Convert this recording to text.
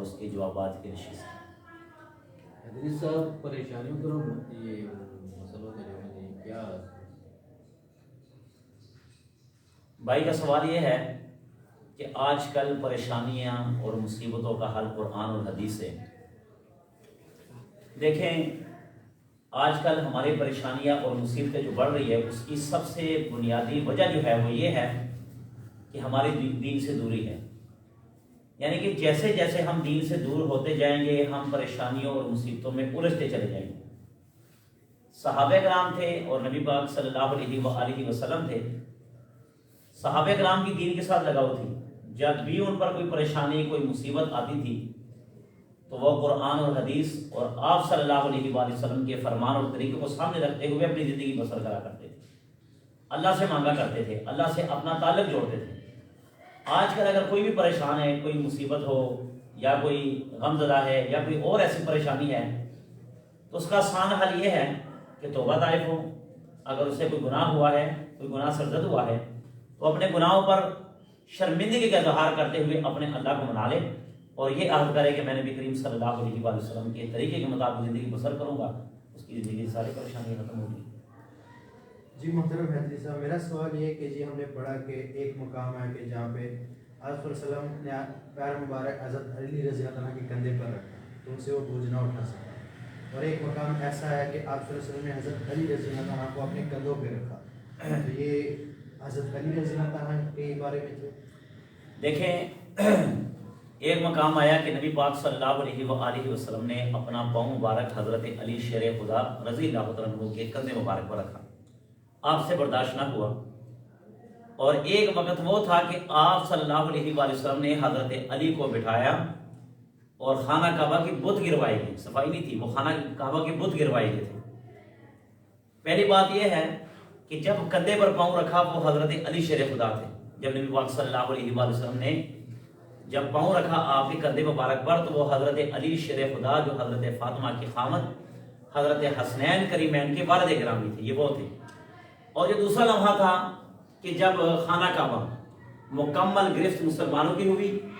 اس کے جوابات کی نشست۔ حضرت صاحب پریشانیوں کا یہ مسئلوں کا جو ہے کیا؟ بھائی کا سوال یہ ہے کہ آج کل پریشانیاں اور مصیبتوں کا حل قرآن اور حدیث ہے۔ دیکھیں، آج کل ہماری پریشانیاں اور مصیبتیں جو بڑھ رہی ہے اس کی سب سے بنیادی وجہ جو ہے وہ یہ ہے کہ ہماری دین سے دوری ہے۔ یعنی کہ جیسے جیسے ہم دین سے دور ہوتے جائیں گے ہم پریشانیوں اور مصیبتوں میں الجھتے چلے جائیں گے۔ صحابہ کرام تھے اور نبی پاک صلی اللہ علیہ وآلہ وسلم تھے، صحابہ کرام کی دین کے ساتھ لگاؤ تھی۔ جب بھی ان پر کوئی پریشانی کوئی مصیبت آتی تھی تو وہ قرآن اور حدیث اور آپ صلی اللہ علیہ وآلہ وسلم کے فرمان اور طریقے کو سامنے رکھتے ہوئے اپنی زندگی بسر کرا کرتے تھے، اللہ سے مانگا کرتے تھے، اللہ سے اپنا تعلق جوڑتے تھے۔ آج کل اگر کوئی بھی پریشان ہے، کوئی مصیبت ہو یا کوئی غم زدہ ہے یا کوئی اور ایسی پریشانی ہے تو اس کا آسان حل یہ ہے کہ توبہ طائف ہو۔ اگر اسے کوئی گناہ ہوا ہے، کوئی گناہ سرزد ہوا ہے تو اپنے گناہوں پر شرمندگی کا اظہار کرتے ہوئے اپنے اللہ کو منا لے اور یہ عہد کرے کہ میں نبی کریم صلی اللہ علیہ وآلہ وسلم کے طریقے کے مطابق زندگی بسر کروں گا، اس کی زندگی ساری پریشانیاں ختم ہوگی۔ جی محترم حضرت صاحب، میرا سوال یہ ہے کہ جی ہم نے پڑھا کہ ایک مقام ہے کہ جہاں پہ آپ صلی اللہ علیہ وسلم نے پیر مبارک حضرت علی رضی اللہ عنہ کے کندھے پر رکھا تو ان سے وہ بوجھ نہ اٹھا سکا، اور ایک مقام ایسا ہے کہ آپ صلی اللہ علیہ وسلم نے حضرت علی رضی اللہ عنہ کو اپنے کندھوں پہ رکھا، تو یہ حضرت علی رضی اللہ عنہ کے بارے میں جو دیکھیں، ایک مقام آیا کہ نبی پاک صلی اللہ علیہ وآلہ وسلم نے اپنا پاؤں مبارک حضرت علی شیر خدا رضی اللہ عنہ کے کندھے مبارک پر رکھا، آپ سے برداشت نہ ہوا۔ اور ایک وقت وہ تھا کہ آپ صلی اللہ علیہ وآلہ وسلم نے حضرت علی کو بٹھایا اور خانہ کعبہ کی بت گروائے گئے، صفائی نہیں تھی، وہ خانہ کعبہ کی بت گروائے گئے تھے۔ پہلی بات یہ ہے کہ جب کندھے پر پاؤں رکھا وہ حضرت علی شیر خدا تھے۔ جب نبی پاک صلی اللہ علیہ وآلہ وسلم نے جب پاؤں رکھا آپ کے کندھے مبارک پر تو وہ حضرت علی شیر خدا جو حضرت فاطمہ کی خامد حضرت حسنین کریمین کے والد گرامی تھے، یہ وہ تھے۔ اور یہ دوسرا لمحہ تھا کہ جب خانہ کعبہ مکمل گرفت مسلمانوں کی ہوئی